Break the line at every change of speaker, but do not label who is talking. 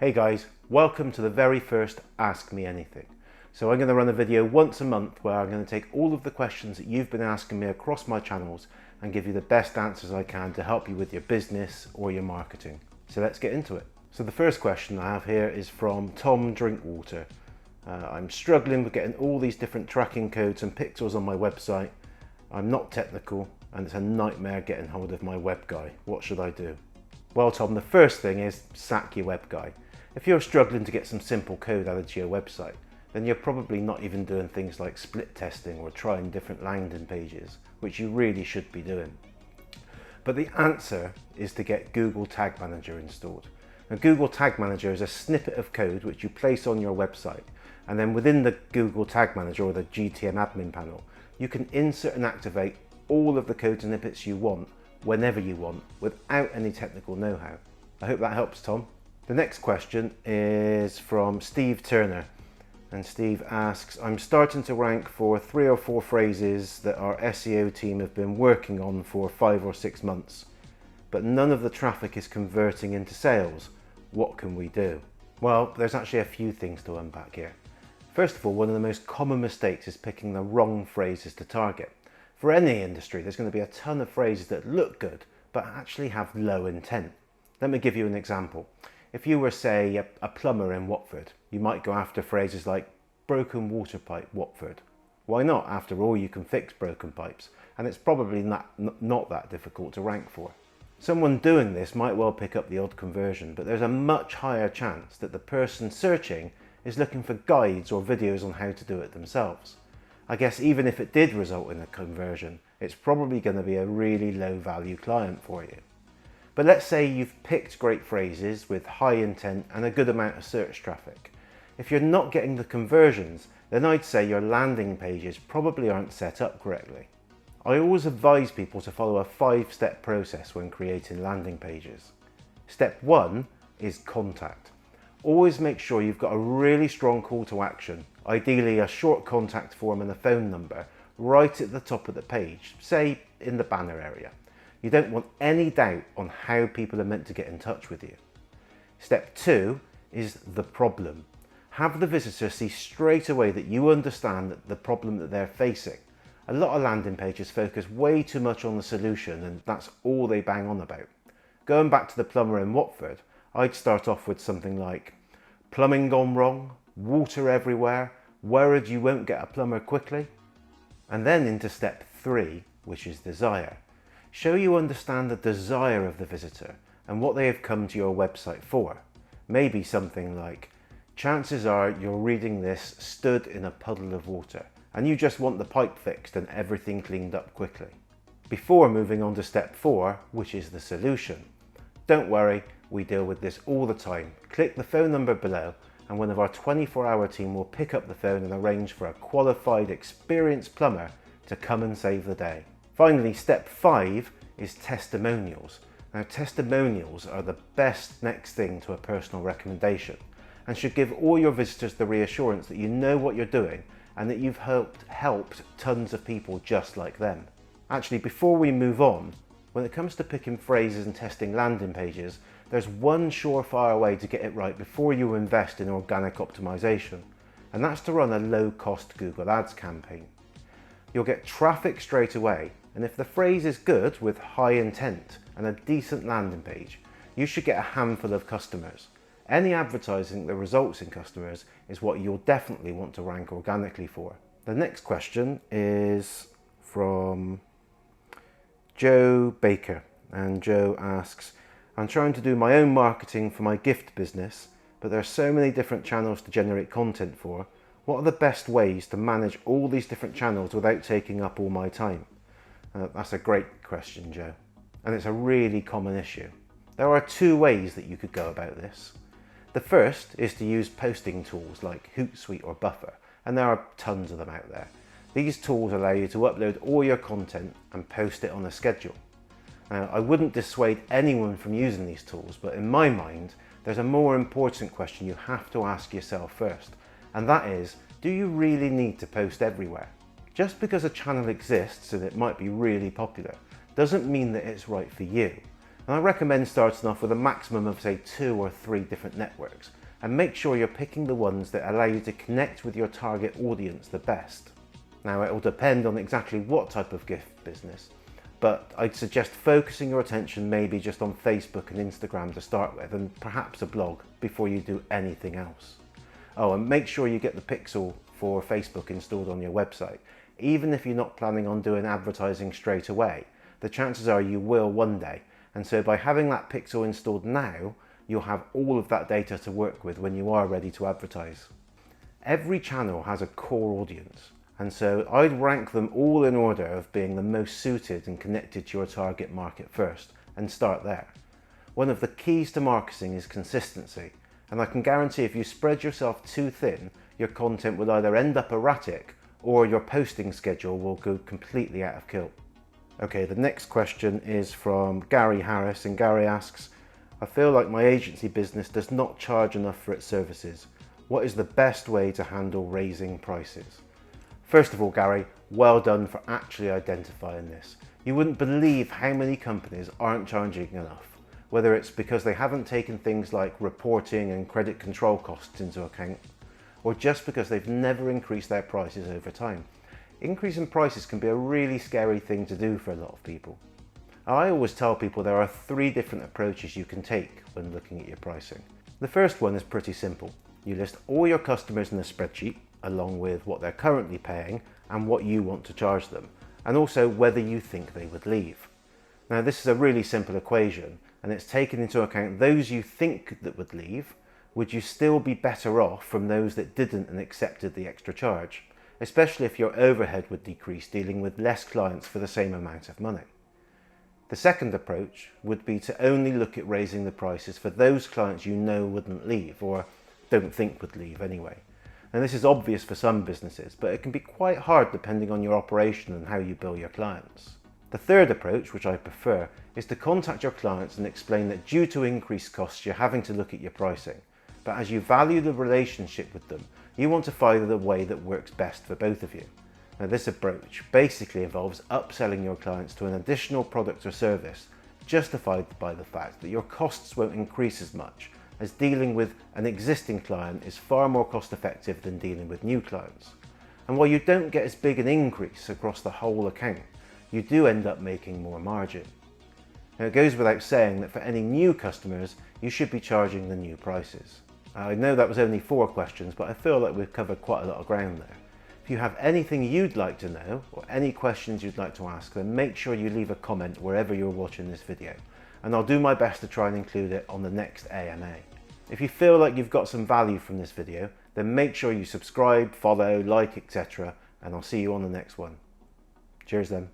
Hey guys, welcome to the very first Ask Me Anything. So I'm going to run a video once a month where I'm going to take all of the questions that you've been asking me across my channels and give you the best answers I can to help you with your business or your marketing. So let's get into it. So the first question I have here is from Tom Drinkwater. I'm struggling with getting all these different tracking codes and pixels on my website. I'm not technical and it's a nightmare getting hold of my web guy. What should I do? Well, Tom, the first thing is sack your web guy. If you're struggling to get some simple code added to your website, then you're probably not even doing things like split testing or trying different landing pages, which you really should be doing. But the answer is to get Google Tag Manager installed. Now, Google Tag Manager is a snippet of code which you place on your website, and then within the Google Tag Manager or the GTM admin panel, you can insert and activate all of the code snippets you want whenever you want without any technical know-how. I hope that helps, Tom. The next question is from Steve Turner, and Steve asks, I'm starting to rank for 3 or 4 phrases that our SEO team have been working on for 5 or 6 months, but none of the traffic is converting into sales. What can we do? Well, there's actually a few things to unpack here. First of all, one of the most common mistakes is picking the wrong phrases to target. For any industry, there's going to be a ton of phrases that look good, but actually have low intent. Let me give you an example. If you were, say, a plumber in Watford, you might go after phrases like broken water pipe Watford. Why not? After all, you can fix broken pipes, and it's probably not that difficult to rank for. Someone doing this might well pick up the odd conversion, but there's a much higher chance that the person searching is looking for guides or videos on how to do it themselves. I guess even if it did result in a conversion, it's probably going to be a really low value client for you. But let's say you've picked great phrases with high intent and a good amount of search traffic. If you're not getting the conversions, then I'd say your landing pages probably aren't set up correctly. I always advise people to follow a 5-step process when creating landing pages. Step 1 is contact. Always make sure you've got a really strong call to action, ideally a short contact form and a phone number, right at the top of the page, say in the banner area. You don't want any doubt on how people are meant to get in touch with you. Step 2 is the problem. Have the visitor see straight away that you understand the problem that they're facing. A lot of landing pages focus way too much on the solution and that's all they bang on about. Going back to the plumber in Watford, I'd start off with something like, plumbing gone wrong, water everywhere, worried you won't get a plumber quickly. And then into step 3, which is desire. Show you understand the desire of the visitor and what they have come to your website for. Maybe something like, chances are you're reading this stood in a puddle of water and you just want the pipe fixed and everything cleaned up quickly. Before moving on to step 4, which is the solution. Don't worry, we deal with this all the time. Click the phone number below and one of our 24-hour team will pick up the phone and arrange for a qualified, experienced plumber to come and save the day. Finally, step 5 is testimonials. Now, testimonials are the best next thing to a personal recommendation and should give all your visitors the reassurance that you know what you're doing and that you've helped tons of people just like them. Actually, before we move on, when it comes to picking phrases and testing landing pages, there's one surefire way to get it right before you invest in organic optimization, and that's to run a low-cost Google Ads campaign. You'll get traffic straight away, and if the phrase is good with high intent and a decent landing page, you should get a handful of customers. Any advertising that results in customers is what you'll definitely want to rank organically for. The next question is from Joe Baker, and Joe asks, I'm trying to do my own marketing for my gift business, but there are so many different channels to generate content for. What are the best ways to manage all these different channels without taking up all my time? That's a great question, Joe, and it's a really common issue. There are 2 ways that you could go about this. The first is to use posting tools like Hootsuite or Buffer, and there are tons of them out there. These tools allow you to upload all your content and post it on a schedule. Now, I wouldn't dissuade anyone from using these tools, but in my mind, there's a more important question you have to ask yourself first, and that is, do you really need to post everywhere? Just because a channel exists and it might be really popular doesn't mean that it's right for you. And I recommend starting off with a maximum of say 2 or 3 different networks, and make sure you're picking the ones that allow you to connect with your target audience the best. Now it will depend on exactly what type of gift business, but I'd suggest focusing your attention maybe just on Facebook and Instagram to start with, and perhaps a blog before you do anything else. Oh, and make sure you get the Pixel for Facebook installed on your website. Even if you're not planning on doing advertising straight away, the chances are you will one day. And so by having that Pixel installed now, you'll have all of that data to work with when you are ready to advertise. Every channel has a core audience, and so I'd rank them all in order of being the most suited and connected to your target market first, and start there. One of the keys to marketing is consistency, and I can guarantee if you spread yourself too thin, your content will either end up erratic or your posting schedule will go completely out of kilt. Okay, the next question is from Gary Harris, and Gary asks, I feel like my agency business does not charge enough for its services. What is the best way to handle raising prices? First of all, Gary, well done for actually identifying this. You wouldn't believe how many companies aren't charging enough, whether it's because they haven't taken things like reporting and credit control costs into account, or just because they've never increased their prices over time. Increasing prices can be a really scary thing to do for a lot of people. I always tell people there are 3 different approaches you can take when looking at your pricing. The first one is pretty simple. You list all your customers in a spreadsheet, along with what they're currently paying and what you want to charge them, and also whether you think they would leave. Now this is a really simple equation, and it's taken into account those you think that would leave. Would you still be better off from those that didn't and accepted the extra charge? Especially if your overhead would decrease dealing with less clients for the same amount of money. The second approach would be to only look at raising the prices for those clients you know wouldn't leave, or don't think would leave anyway. And this is obvious for some businesses, but it can be quite hard depending on your operation and how you bill your clients. The third approach, which I prefer, is to contact your clients and explain that due to increased costs you're having to look at your pricing, but as you value the relationship with them, you want to find the way that works best for both of you. Now this approach basically involves upselling your clients to an additional product or service justified by the fact that your costs won't increase as much, as dealing with an existing client is far more cost effective than dealing with new clients. And while you don't get as big an increase across the whole account, you do end up making more margin. Now it goes without saying that for any new customers, you should be charging the new prices. I know that was only 4 questions, but I feel like we've covered quite a lot of ground there. If you have anything you'd like to know, or any questions you'd like to ask, then make sure you leave a comment wherever you're watching this video, and I'll do my best to try and include it on the next AMA. If you feel like you've got some value from this video, then make sure you subscribe, follow, like, etc., and I'll see you on the next one. Cheers then.